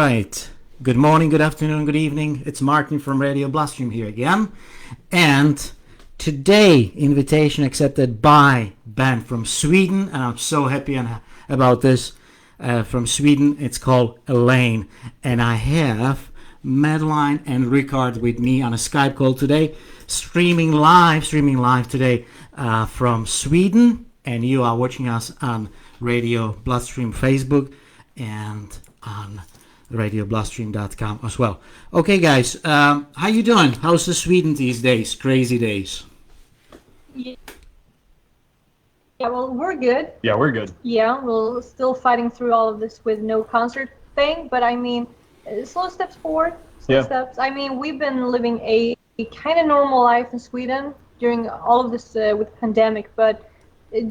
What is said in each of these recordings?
right. Good morning, good afternoon, good evening. It's Martin from Radio Bloodstream here again. And today, invitation accepted by band from Sweden. And I'm so happy about this. From Sweden, it's called ELEINE. And I have Madeleine and Rikard with me on a Skype call today. Streaming live today from Sweden. And you are watching us on Radio Bloodstream Facebook and on radiobloodstream.com as well. Okay, guys, how you doing? How's the Sweden these days? Crazy days. Yeah, well, we're good. Yeah, we're good. Yeah, we're still fighting through all of this with no concert thing, but I mean, slow steps forward, slow steps. I mean, we've been living a kind of normal life in Sweden during all of this with pandemic, but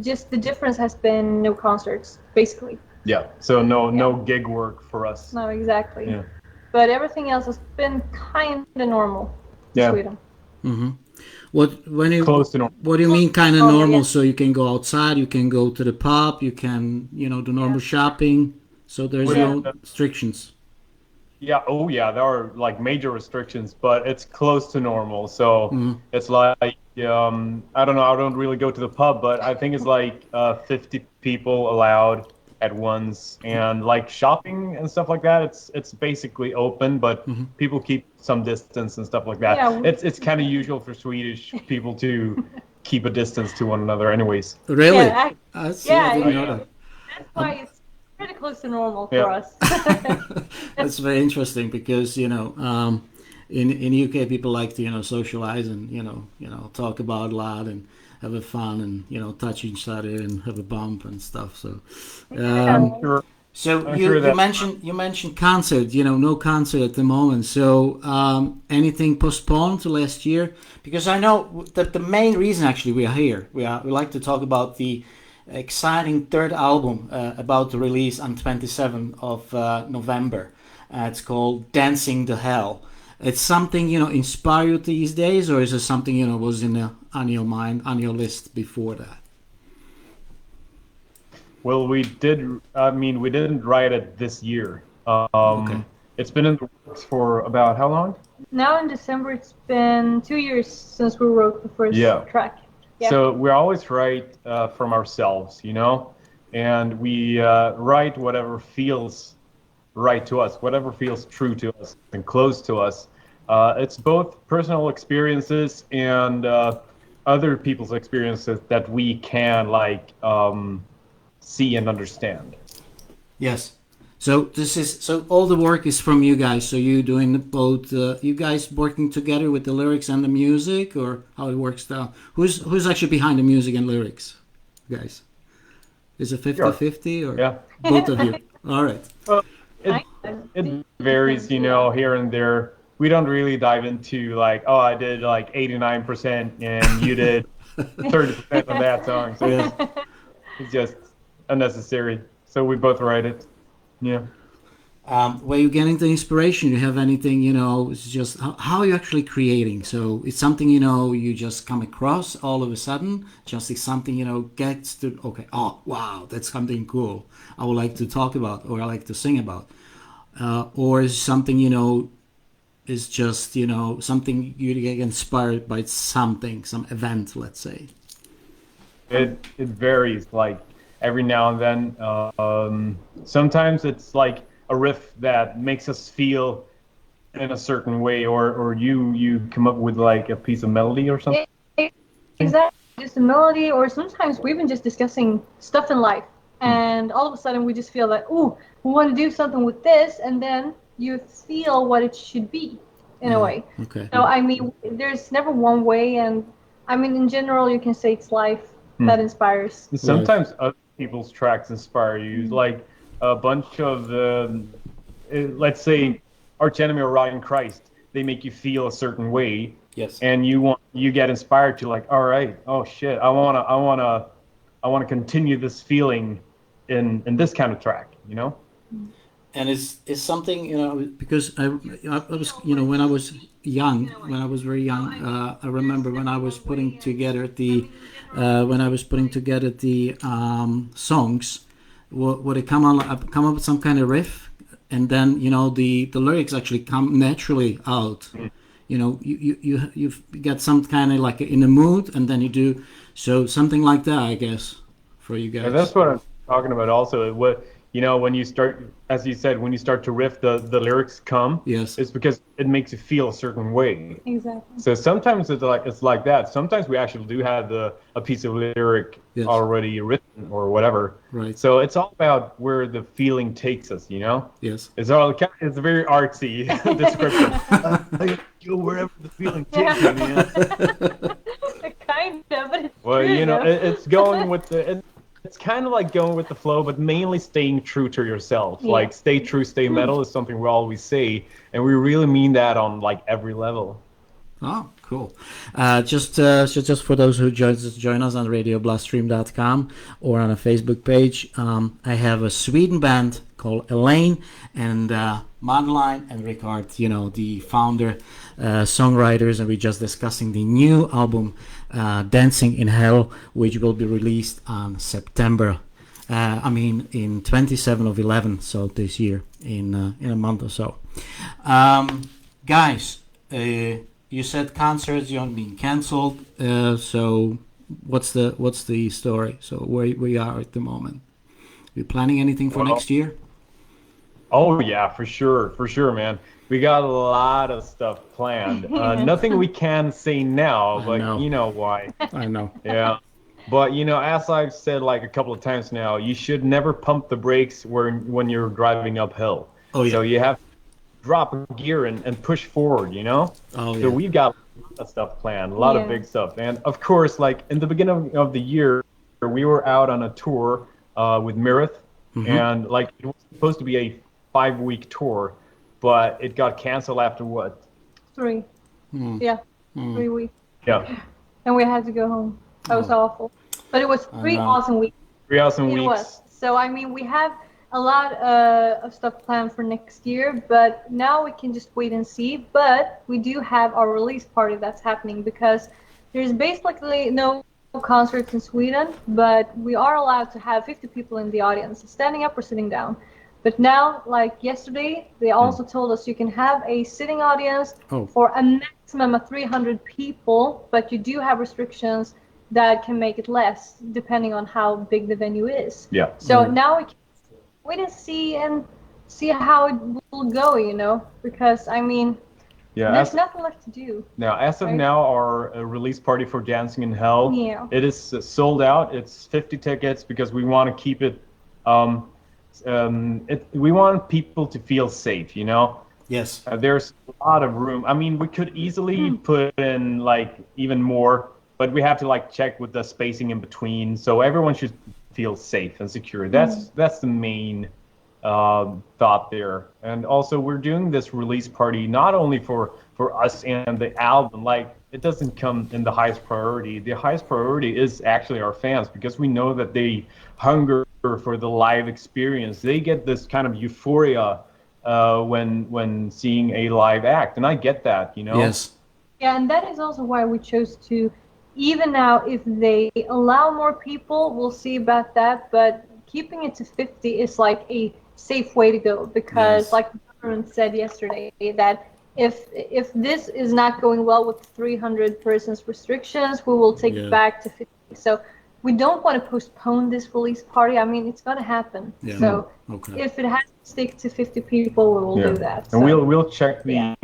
just the difference has been no concerts, basically. Yeah, so no gig work for us. No, exactly. Yeah. But everything else has been kind of normal in Sweden. Mm-hmm. Close to normal. What do you mean kind of normal? Yeah. So you can go outside, you can go to the pub, you can, do normal shopping. So there's no restrictions. Yeah, there are like major restrictions, but it's close to normal. So it's like, I don't know, I don't really go to the pub, but I think it's like 50 people allowed at once, and like shopping and stuff like that, it's basically open, but people keep some distance and stuff like that. Yeah. It's kind of usual for Swedish people to keep a distance to one another anyways. Really? Yeah, That's why it's pretty close to normal for us. That's very interesting because in UK people like to socialize and talk about a lot and have a fun and touch each other and have a bump and stuff. So, you mentioned concert. No concert at the moment. So anything postponed to last year? Because I know that the main reason actually we are here. We like to talk about the exciting third album about to release on 27th of November. It's called Dancing the Hell. It's something inspire you these days, or is it something was on your mind, on your list before that? Well, we didn't write it this year. Okay. It's been in the works for about how long? Now in December, it's been 2 years since we wrote the first track. Yeah. So we always write from ourselves, and we write whatever feels right to us, whatever feels true to us and close to us. It's both personal experiences and other people's experiences that we can see and understand. Yes. So all the work is from you guys. So you doing both? You guys working together with the lyrics and the music, or how it works down? Who's actually behind the music and lyrics, guys? Is it 50-50 or both of you? All right. Well, it varies, here and there. We don't really dive into I did 89% and you did 30% on that song. So it's just unnecessary. So we both write it. Yeah. Where you getting the inspiration? You have anything, it's just how are you actually creating? So it's something, you just come across all of a sudden, just it's something, gets to, okay, oh, wow, that's something cool. I would like to talk about, or I like to sing about. Or is something, is just, something you get inspired by something, some event, let's say? It varies, every now and then. Sometimes it's like a riff that makes us feel in a certain way, or you come up with a piece of melody or something. Exactly, just a melody, or sometimes we've been just discussing stuff in life, and all of a sudden we just feel that, ooh, we want to do something with this, and then you feel what it should be in a way. Okay. So I mean, there's never one way, and I mean, in general, you can say it's life that inspires. Sometimes other people's tracks inspire you, like a bunch of let's say Arch Enemy or Rotting Christ. They make you feel a certain way. Yes. And you get inspired to all right, oh shit, I wanna continue this feeling in this kind of track, And it's something, because I was, when I was very young, I remember when I was putting together the songs, would it come up with some kind of riff and then the lyrics actually come naturally out. You get some kind of like in a mood, and then you do something like that, I guess, for you guys. And that's what I'm talking about also. When you start, as you said, when you start to riff, the lyrics come. Yes. It's because it makes you feel a certain way. Exactly. So sometimes it's like that. Sometimes we actually do have a piece of lyric already written or whatever. Right. So it's all about where the feeling takes us, Yes. It's a very artsy description. Go wherever the feeling takes you, Kind of, but it's Well, true, it's going with it's kind of like going with the flow, but mainly staying true to yourself. Yeah. Like stay true, stay metal is something we always say, and we really mean that on like every level. Oh, cool. Just for those who join us on radiobloodstream.com or on a Facebook page, I have a Sweden band called ELEINE, and Madeleine and Rikard, the founder, songwriters, and we're just discussing the new album, Dancing in Hell, which will be released on September. In 27 of 11, so this year, in a month or so. Guys, you said concerts aren't being cancelled. So what's the story? So where we are at the moment? You planning anything for next year? Oh yeah, for sure, man. We got a lot of stuff planned. Nothing we can say now, but you know why. I know. Yeah. But as I've said like a couple of times now, you should never pump the brakes when you're driving uphill. Oh yeah. So you have to drop gear and push forward, Oh yeah. So we've got a lot of stuff planned, a lot of big stuff. And of course, like in the beginning of the year, we were out on a tour with Mirith, and like it was supposed to be a 5-week tour, but it got canceled after what? 3. Yeah, 3 weeks. Yeah. And we had to go home. That was awful. But it was 3 awesome weeks. 3 awesome It weeks. was. So, we have a lot of stuff planned for next year, but now we can just wait and see. But we do have our release party that's happening, because there's basically no concerts in Sweden, but we are allowed to have 50 people in the audience, standing up or sitting down. But now, like yesterday, they also told us you can have a sitting audience for a maximum of 300 people, but you do have restrictions that can make it less, depending on how big the venue is. Yeah. So now we can wait and see how it will go, because there's nothing left to do. Now, as of now, our release party for Dancing in Hell, Yeah. it is sold out. It's 50 tickets because we want to keep it. We want people to feel safe, Yes. There's a lot of room. We could easily put in like even more, but we have to like check with the spacing in between. So everyone should feel safe and secure. That's the main thought there. And also we're doing this release party not only for us and the album. Like it doesn't come in the highest priority. The highest priority is actually our fans, because we know that they hunger for the live experience. They get this kind of euphoria when seeing a live act, and I get that, Yes. Yeah, and that is also why we chose to, even now, if they allow more people, we'll see about that, but keeping it to 50 is like a safe way to go, because like the government said yesterday, that if this is not going well with 300 persons restrictions, we will take it back to 50. So we don't want to postpone this release party. It's going to happen. Yeah. So if it has to stick to 50 people, we will do that. And so. we'll check the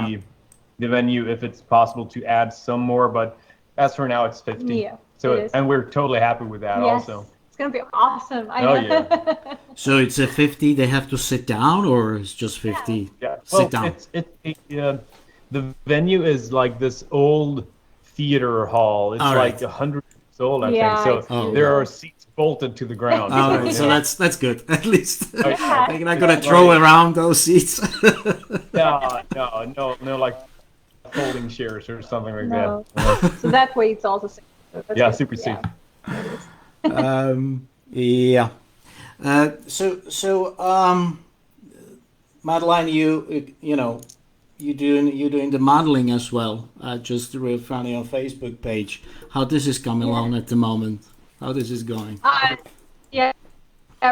venue if it's possible to add some more, but as for now, it's 50. Yeah. So and we're totally happy with that also. It's going to be awesome. I know. Yeah. So it's a 50. They have to sit down, or it's just 50 sit down? The venue is like this old theater hall. It's like 100 years old, I think. So there are seats bolted to the ground. All right, so that's good. At least Yeah. they're not gonna throw around those seats. No, like folding chairs or something like that. So that way it's also safe. So that's good. Super safe. Yeah. Madeleine, you're doing the modeling as well. Just real funny on Facebook page. How this is coming along at the moment? How this is going? Yeah,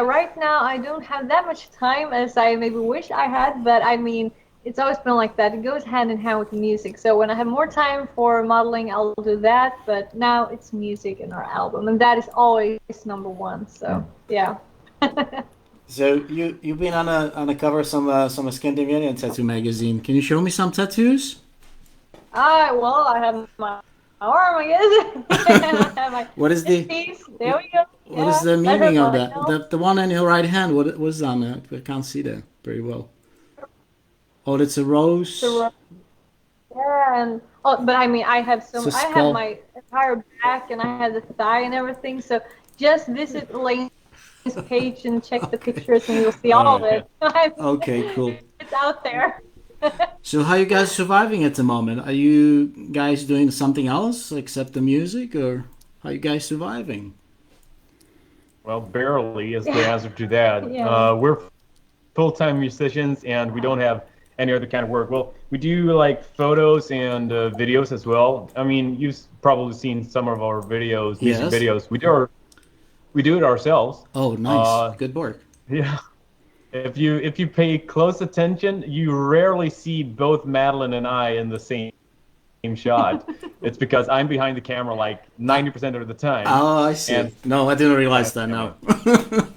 right now I don't have that much time as I maybe wish I had, but I mean, it's always been like that. It goes hand in hand with music. So when I have more time for modeling, I'll do that. But now it's music in our album, and that is always number one. So yeah. So you've been on a cover of some Scandinavian tattoo magazine. Can you show me some tattoos? Well, I have my arm, I guess. I have my What is the piece. There we go. what is the meaning of that? The one in your right hand. What was on it? I can't see that very well. Oh, it's a rose. Yeah, and but I mean, I have It's a I have skull. my entire back, and I have the thigh and everything. So just visit Elaine's page and check the pictures, and you'll see all of it. Okay, cool. It's out there. So how you guys surviving at the moment? Are you guys doing something else except the music, or how you guys surviving? Well, barely is the answer to that. Yeah. We're full-time musicians, and we don't have any other kind of work. Well, we do like photos and videos as well. I mean, you've probably seen some of our videos, music Yes. videos. We do it ourselves. Oh, nice. Good work. Yeah. If you pay close attention, you rarely see both Madeleine and I in the same shot. It's because I'm behind the camera like 90% of the time. Oh, I see. And- No, I didn't realize that. No.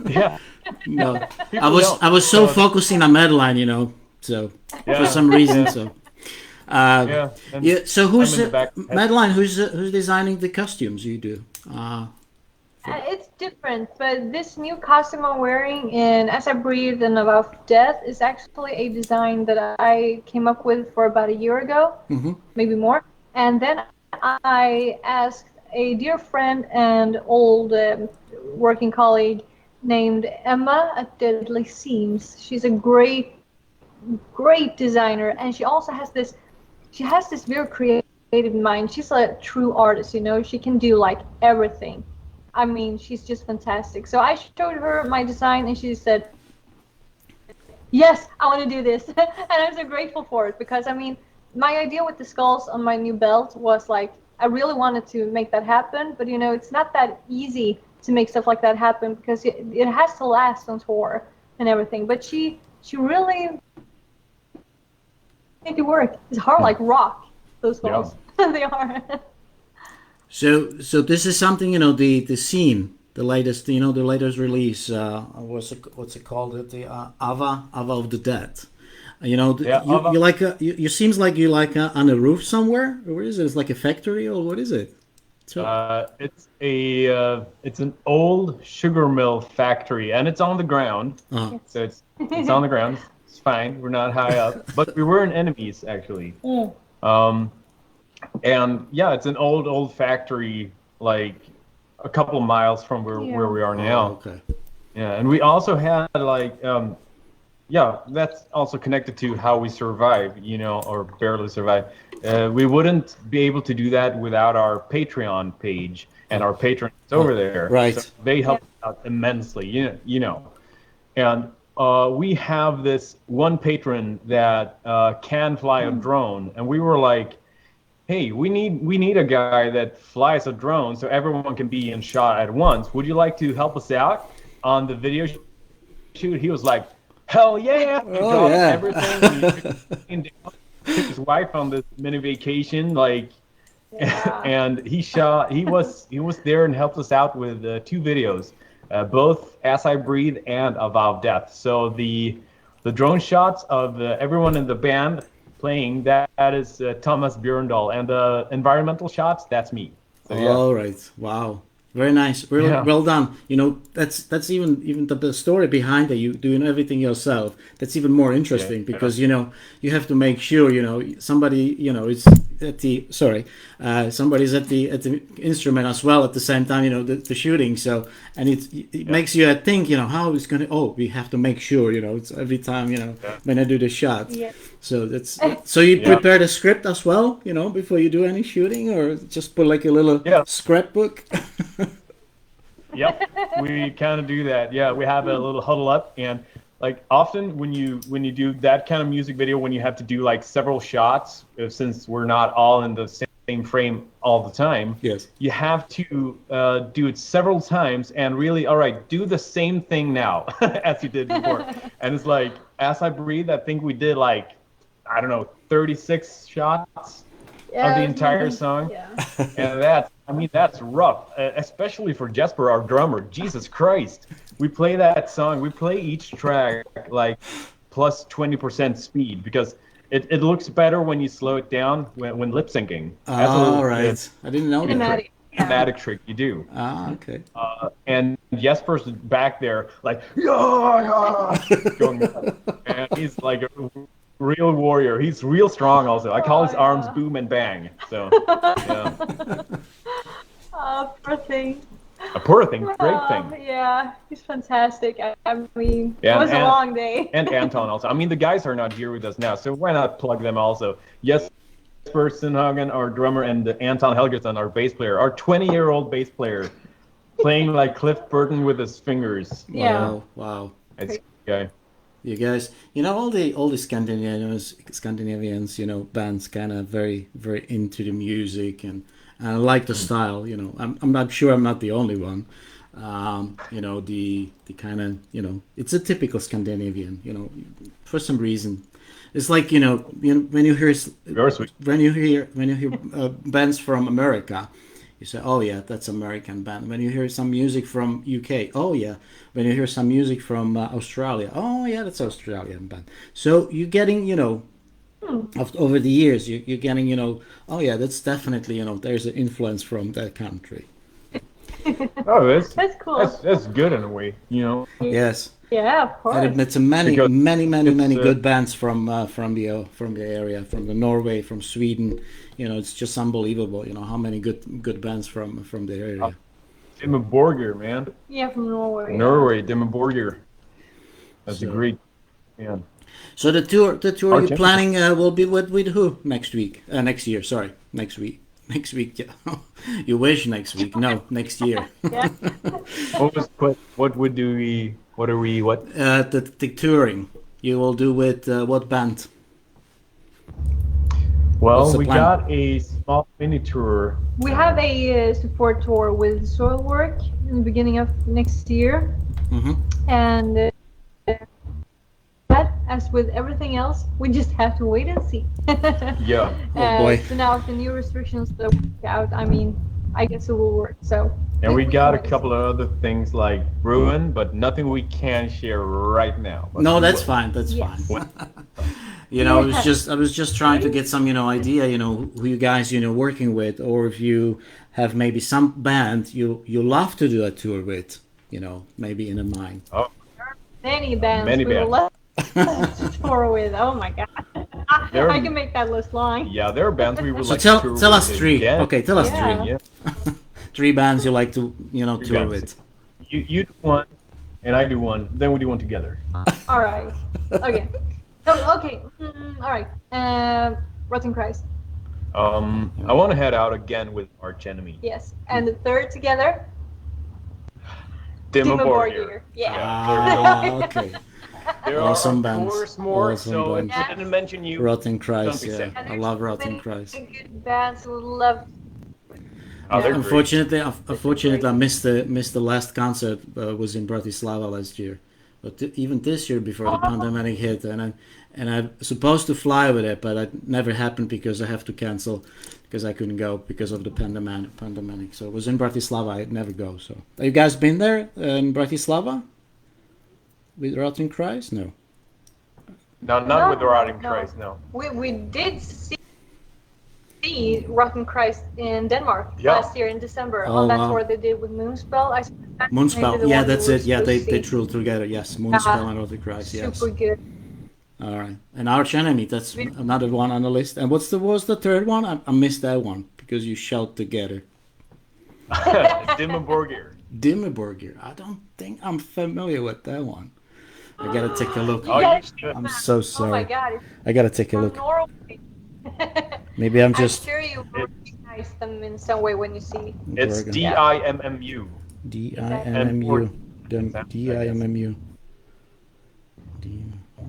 Yeah. No. People don't. I was so focusing on Madeleine, you know. So for some reason, so. Yeah. And Yeah. So who's I'm in the back. Madeleine? Who's designing the costumes you do? It's different, but this new costume I'm wearing in As I Breathe and About Death is actually a design that I came up with for about a year ago, maybe more. And then I asked a dear friend and old working colleague named Emma at Deadly Seams. She's a great designer, and she also has this very creative mind. She's a true artist, you know. She can do like everything. I mean, she's just fantastic. So I showed her my design, and she said, yes, I want to do this. And I'm so grateful for it, because I mean, my idea with the skulls on my new belt was like, I really wanted to make that happen, but you know, it's not that easy to make stuff like that happen, because it has to last on tour and everything. But she really make it work. It's hard like rock, those skulls. Yeah. They are. So this is something, you know, the scene, the latest, you know, the latest release. What's it called? The Ava of the Dead. You know, you like you seems like you like on a roof somewhere. Where is it? It's like a factory, or what is it? So, It's an old sugar mill factory, and it's on the ground. So it's on the ground. It's fine. We're not high up, but we weren't enemies actually. And yeah, it's an old factory, like a couple of miles from where we are now. Oh, okay. Yeah, and we also had like, that's also connected to how we survive, you know, or barely survive. We wouldn't be able to do that without our Patreon page and our patrons over there. Right. So they help out immensely, you know. And we have this one patron that can fly a drone, and we were like, hey, we need a guy that flies a drone so everyone can be in shot at once. Would you like to help us out on the video shoot? He was like, hell yeah! He dropped everything. And he took his wife on this mini vacation, like, and he was there and helped us out with 2 videos, both As I Breathe and About Death. So the drone shots of everyone in the band playing, that is Thomas Björndal, and the environmental shots, that's me. So, all right. Wow. Very nice. Really well done. You know, that's even the story behind it. You doing everything yourself. That's even more interesting because you know you have to make sure somebody is at the somebody's at the instrument as well at the same time. You know the shooting. So and it makes you think. How it's gonna. Oh, we have to make sure. It's every time. When I do the shot. Yeah. So that's so you prepare the script as well. Before you do any shooting, or just put like a little scrapbook. Yep, we kind of do that. Yeah, we have a little huddle up, and like often when you do that kind of music video, when you have to do like several shots, since we're not all in the same frame all the time. Yes. You have to do it several times and really, all right, do the same thing now as you did before. And it's like, as I breathe, I think we did like, I don't know, 36 shots of the entire song. Yeah. And that's rough, especially for Jesper, our drummer. Jesus Christ. We play that song, we play each track like plus 20% speed because it looks better when you slow it down when lip syncing. All right. I didn't know that. Thematic trick you do. Okay. And Jesper's back there like, yeah, going, and he's like a real warrior. He's real strong also. I call his arms boom and bang. So, yeah. Oh, poor thing. A poor thing, great thing. Yeah, he's fantastic. I mean, Yeah, it was a long day. And Anton also. I mean, the guys are not here with us now, so why not plug them also? Jesper Sundhagen, our drummer, and Anton Helgesson, our bass player, our 20-year-old bass player, playing like Cliff Burton with his fingers. Yeah. Wow. It's okay. You guys, all the Scandinavians, bands kind of very, very into the music and I like the style, I'm not sure I'm not the only one. The kind of, it's a typical Scandinavian, for some reason. It's like, when you hear bands from America, you say, oh yeah, that's American band. When you hear some music from UK, oh yeah. When you hear some music from Australia, oh yeah, that's Australian band. So you're getting, over the years, you're getting, oh yeah, that's definitely, there's an influence from that country. Oh, that's cool. That's good in a way, Yes. Yeah, of course. And it's many good bands from the area, from the Norway, from Sweden. It's just unbelievable. How many good bands from the area. Dimmu Borgir, man. Yeah, from Norway. Dimmu Borgir. That's a great band. So the tour you're planning will be with who next week? Next year, sorry, next week. Next week, yeah. You wish next week. No, next year. Yeah. What are we? The touring you will do with what band? Well, we got a small mini tour. We have a support tour with Soilwork in the beginning of next year. Mm-hmm. And as with everything else, we just have to wait and see. Yeah. Oh boy. So now if the new restrictions that work out, I guess it will work. So. And we got a couple of other things like Ruin, but nothing we can share right now. No, that's fine. That's fine. I was just trying to get some, idea, who you guys, working with, or if you have maybe some band you love to do a tour with, maybe in a mind. Oh. Many bands we would love to tour with. Oh my God. I can make that list long. Yeah, there are bands we would like to tour with. Tell us three. Yeah. Okay, tell us three. Yeah. 3 bands you like to, tour with. You do one, and I do one. Then we do one together. All right. Okay. All right. Rotten Christ. I want to head out again with Arch Enemy. Yes. And the third together? Dimmu Borgir. Yeah. Okay. There awesome are, bands. Of course, more. Awesome so bands. I didn't mention you. Rotten Christ, yeah. And I love Rotten Christ. Good bands who love. Unfortunately, I missed the last concert. Was in Bratislava last year, but even this year before the pandemic hit, and I'm supposed to fly with it, but it never happened because I have to cancel because I couldn't go because of the pandemic. So it was in Bratislava. I'd never go. So have you guys been there in Bratislava with Rotten Christ? No. No, not with the Rotten Christ. No. We did see Rotten Christ in Denmark last year in December. That's what they did with Moonspell. Moonspell, yeah, that's it. Yeah, they drew together. Yes, Moonspell and Rotten Christ. Yes. Super good. All right, and Arch Enemy. That's another one on the list. And what was the third one? I missed that one because you shout together. Dimmu Borgir. Dimmu Borgir. I don't think I'm familiar with that one. I gotta take a look. Oh, you should. I'm so sorry. Oh my God. I gotta take a look. Norway. Maybe I'm just. I'm sure you will recognize them in some way when you see. It's DIMMU. DIMMU. DIMMU.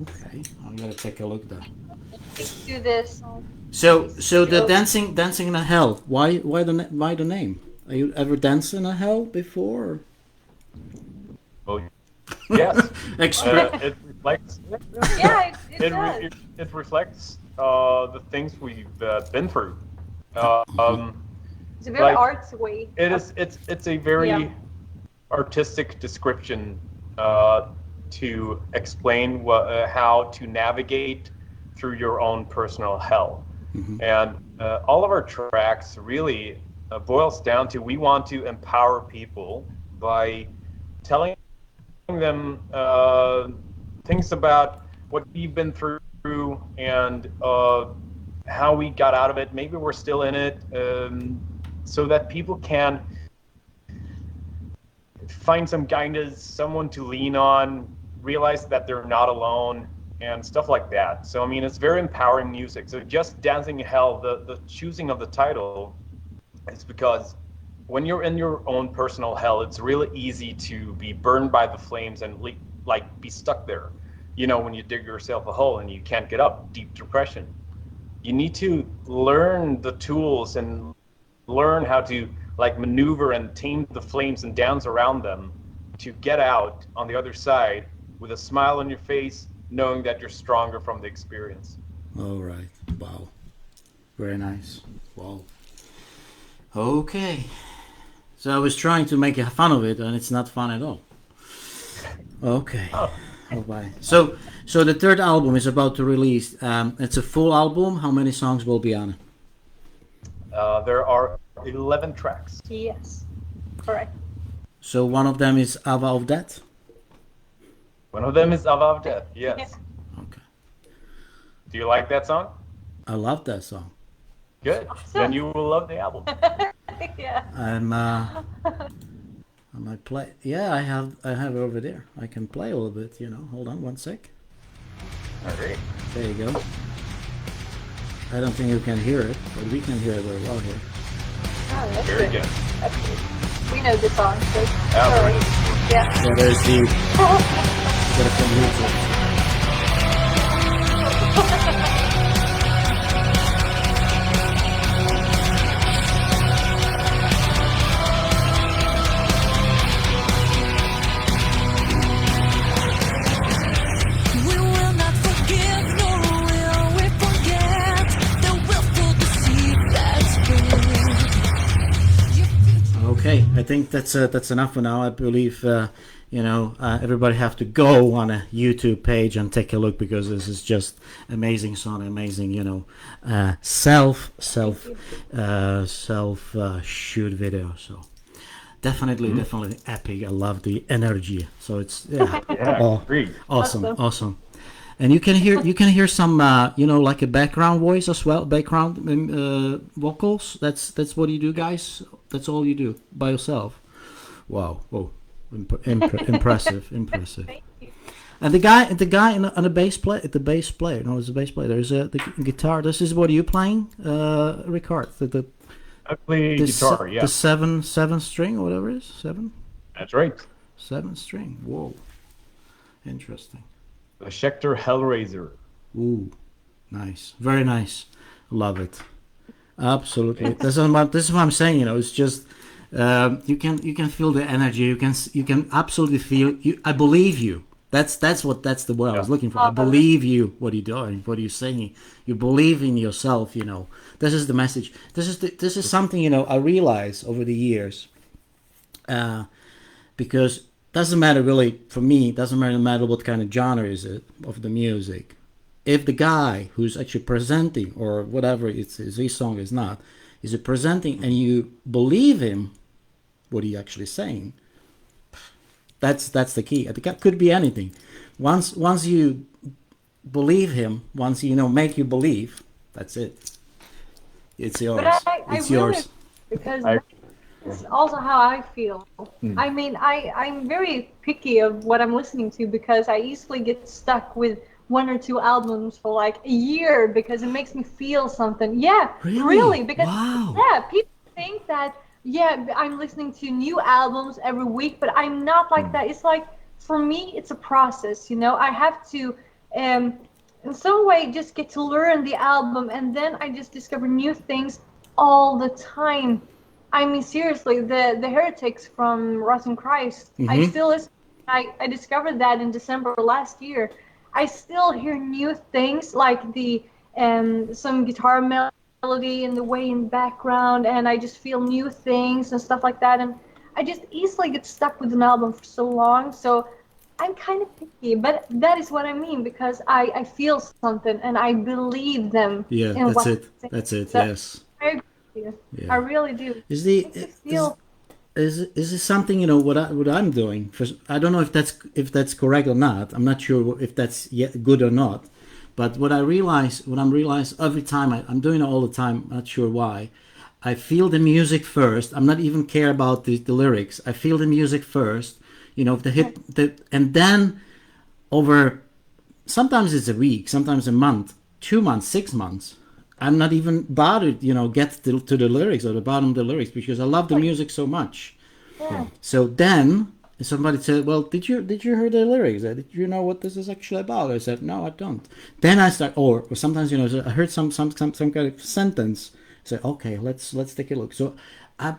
Okay, I'm gonna take a look then. Let's do this. So the dancing in a hell. Why the name? Are you ever danced in a hell before? Oh, yes. It reflects. Yeah, it does. It reflects the things we've been through. It's a very like, artsy way. It's a very artistic description to explain how to navigate through your own personal hell. And all of our tracks really boils down to, we want to empower people by telling them things about what we've been through and how we got out of it. Maybe we're still in it, so that people can find some guidance, someone to lean on, realize that they're not alone, and stuff like that. So I mean, it's very empowering music. So just Dancing in Hell, the choosing of the title is because when you're in your own personal hell, it's really easy to be burned by the flames and like be stuck there. You know, when you dig yourself a hole and you can't get up, deep depression. You need to learn the tools and learn how to like maneuver and tame the flames and dance around them to get out on the other side with a smile on your face, knowing that you're stronger from the experience. All right. Wow. Very nice. Wow. Okay. So I was trying to make fun of it, and it's not fun at all. Okay. Oh, bye. So the third album is about to release. It's a full album. How many songs will be on it? There are 11 tracks. Yes, correct. So one of them is Ava of Death? One of them is Ava of Death, yes. Okay. Do you like that song? I love that song. Good. Awesome. Then you will love the album. Yeah. I might play. Yeah, I have it over there. I can play a little bit, you know. Hold on one sec. All right. There you go. I don't think you can hear it, but we can hear it very well here. Oh, that's Very good. good. That's good. We know the song, so Right. yeah. Yeah, there's the. Gotta put music. We will not forgive, nor will we forget the willful deceit that's been. Okay, I think that's enough for now. I believe everybody have to go on a YouTube page and take a look, because this is just amazing song, amazing self shoot video. So definitely epic. I love the energy. So it's Agreed. awesome. And you can hear some like a background voice as well, background vocals. That's what you do, guys. That's all you do by yourself. Wow. Whoa. Impressive. Thank you. And the guy on the bass player. It's a bass player. There's the guitar. This is what are you playing, Rikard? I play guitar, yeah. The seven string or whatever it is. 7. That's right. 7 string. Whoa. Interesting. The Schecter Hellraiser. Ooh, nice. Very nice. Love it. Absolutely. This is what I'm saying. It's just. You can feel the energy. You can absolutely feel. I believe you. That's the word I was looking for. I believe you. What you're doing, what you're saying. You believe in yourself. This is the message. This is something I realize over the years. Because doesn't matter really for me. Doesn't matter what kind of genre is it of the music. If the guy who's actually presenting or whatever his song is not, is it presenting and you believe him. What are you actually saying? That's the key. It could be anything. Once you believe him, once make you believe, that's it. It's yours. But it's I yours. really, because it's also how I feel. I mean, I'm very picky of what I'm listening to, because I easily get stuck with 1 or 2 albums for like a year because it makes me feel something. Yeah, really because people think that I'm listening to new albums every week, but I'm not like that. It's like, for me, it's a process. I have to in some way just get to learn the album, and then I just discover new things all the time. I mean, seriously, the Heretics from Rotten Christ, I still listen. I discovered that in December last year. I still hear new things, like the some guitar melody and the way in the background, and I just feel new things and stuff like that. And I just easily get stuck with an album for so long. So I'm kind of picky, but that is what I mean, because I feel something and I believe them. Yeah, in that's what it. they say. That's it. So Yes. I agree with you. Yeah. I really do. Is the Makes me feel is it something, you know, what I'm doing? I don't know if that's correct or not. I'm not sure if that's yet good or not. But what I'm realize every time I'm doing it all the time. Not sure why. I feel the music first. I'm not even care about the lyrics. I feel the music first. You know, and then over. Sometimes it's a week. Sometimes a month, 2 months, 6 months. I'm not even bothered, you know, get to the lyrics or the bottom of the lyrics, because I love the music so much. yeah. So then somebody said, "Well, did you hear the lyrics? Did you know what this is actually about?" I said, "No, I don't." Then I start, or sometimes, you know, I heard some kind of sentence. I said, "Okay, let's take a look." So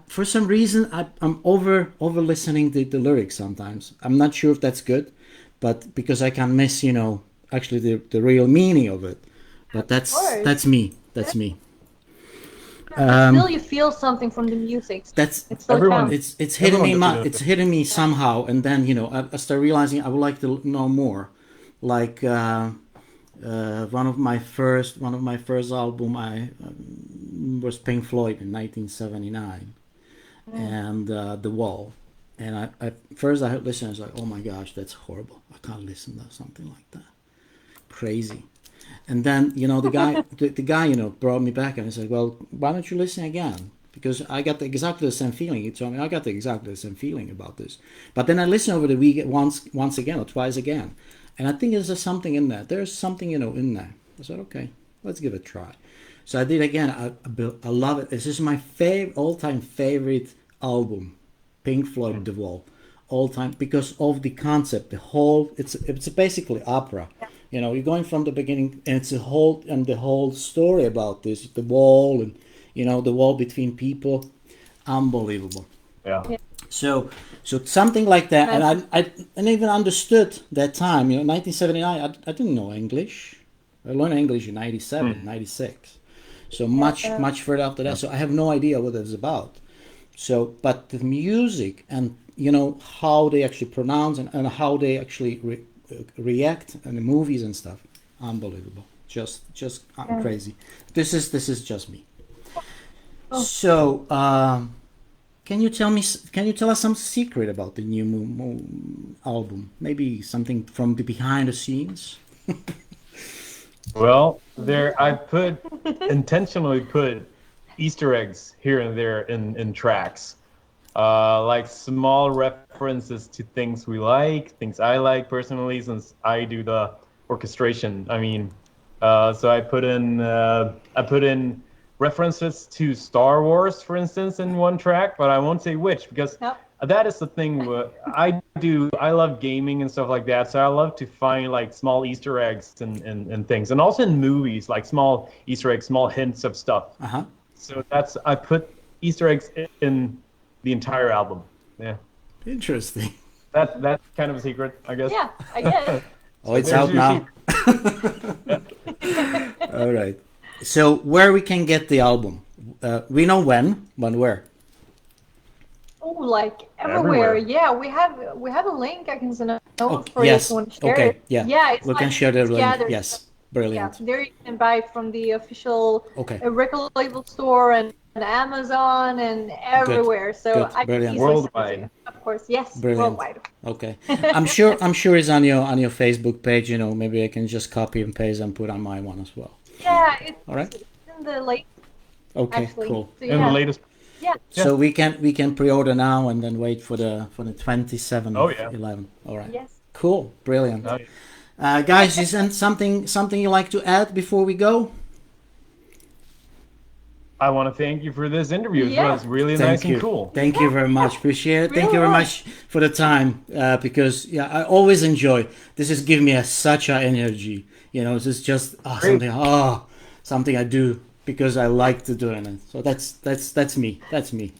for some reason, I'm over listening the lyrics sometimes. I'm not sure if that's good, but because I can miss, you know, actually the real meaning of it. But course. that's me. That's me. Still, you feel something from the music. That's It still Everyone- counts. it's hitting me. Everyone does it. It's hitting me somehow, and then, you know, I start realizing I would like to know more. Like one of my first album was Pink Floyd in 1979, and The Wall. And I first I listened, I was like, oh my gosh, that's horrible. I can't listen to something like that. Crazy. And then, you know, the guy, you know, brought me back and he said, well, why don't you listen again? Because I got exactly the same feeling. He told me I got exactly the same feeling about this. But then I listened over the week once again or twice again. And I think there's something in there. There's something, you know, in there. I said, okay, let's give it a try. So I did again. I love it. This is my all-time favorite album, Pink Floyd, The Wall, all time, because of the concept. The whole, it's basically opera. You know, you're going from the beginning, and it's the whole story about this, the wall, and, you know, the wall between people, unbelievable. Yeah. So something like that, and I even understood that time. You know, 1979, I didn't know English. I learned English in 97, 96. So much further after that. So I have no idea what it's about. So, but the music and, you know, how they actually pronounce and how they actually react and the movies and stuff, unbelievable. Just crazy. This is just me. So, can you tell us some secret about the new album? Maybe something from the behind the scenes? Well, I intentionally put Easter eggs here and there in tracks, like small references to things we like, things I like personally, since I do the orchestration. I mean, so I put in references to Star Wars, for instance, in one track, but I won't say which, because that is the thing I do. I love gaming and stuff like that, so I love to find like small Easter eggs and things, and also in movies, like small Easter eggs, small hints of stuff. So I put Easter eggs in the entire album. Yeah. Interesting. That's kind of a secret, I guess. Yeah, I guess. Oh, it's out now. All right. So where we can get the album? We know when, but where? Oh, like everywhere. Yeah, we have a link I can send over for yes. you if you want to share Okay. it. Yeah. Yeah, it's we can like, share the link. yeah, Yes. Brilliant. Yeah, there you can buy it from the official Okay. record label store and Amazon and everywhere. So Good. I can Brilliant. easily Worldwide. send it to you. Of course, yes, Brilliant. worldwide. Okay. I'm sure it's on your Facebook page. You know, maybe I can just copy and paste and put on my one as well. Yeah, it's, All right. it's in the late. Okay. Actually. Cool. So, In the latest. Yeah. So we can pre-order now and then wait for the 27th Oh, of yeah. 11. All right. Yes. Cool. Brilliant. Nice. Guys, is there something you like to add before we go? I want to thank you for this interview. Yeah. It was really Thank nice you. and cool. Thank you very much. Appreciate it. Thank Really you very nice. much for the time, because I always enjoy. This is giving me such a energy. You know, it's just something I do because I like to do it. So that's me. That's me.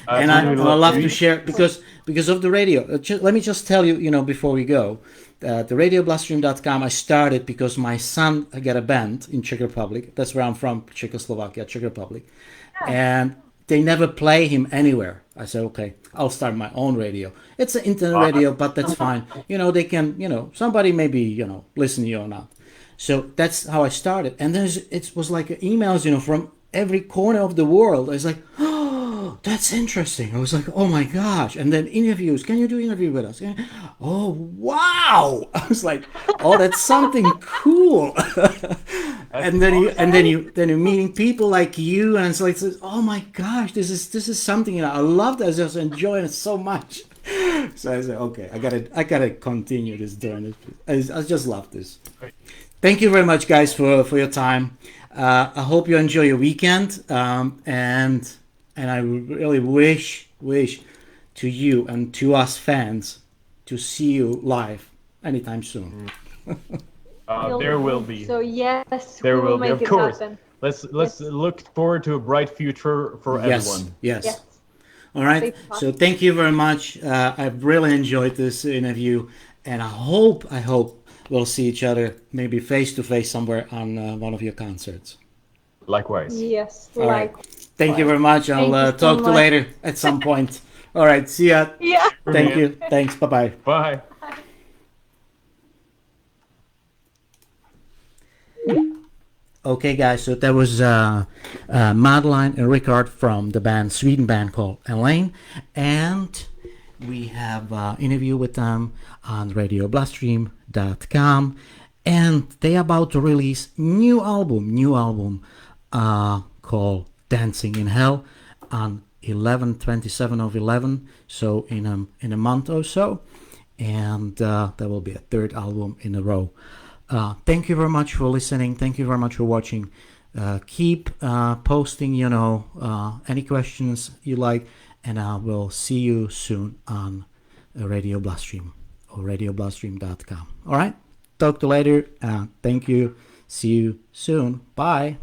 And I love to share because of the radio. Let me just tell you, before we go, the radiobloodstream.com I started because my son got a band in Czech Republic. That's where I'm from, Czechoslovakia, Czech Republic, and they never play him anywhere. I said, okay, I'll start my own radio. It's an internet radio, but that's fine. They can, somebody maybe, listen to you or not. So that's how I started. And then it was like emails, from every corner of the world. I was like, oh, that's interesting. I was like, oh my gosh. And then interviews. Can you do interview with us? Oh, wow. I was like, oh, that's something cool. and then you're meeting people like you, and it's like, oh my gosh, this is something I love. I just enjoy it so much. So I said, okay, I gotta continue this doing it. I just love this. Thank you very much, guys, for your time. I hope you enjoy your weekend, and I really wish to you and to us fans to see you live anytime soon. There will be. So yes, there we will be, make of course. Happen. Let's look forward to a bright future for everyone. Yes. All right. So thank you very much. I've really enjoyed this interview, and I hope we'll see each other maybe face to face somewhere on one of your concerts. Likewise. Yes. All right. Thank you very much. I'll talk to you later at some point. All right. See ya. Yeah. Thank you. Thanks. Bye-bye. Bye. Okay, guys. So that was Madeleine and Rikard from the Sweden band called ELEINE, and we have interview with them on radiobloodstream.com, and they're about to release new album called Dancing in Hell on 27 of 11, so in a month or so, and that will be a third album in a row. Thank you very much for listening. Thank you very much for watching. Keep posting, any questions you like, and I will see you soon on Radio Bloodstream or radiobloodstream.com. All right. Talk to you later. Thank you. See you soon. Bye.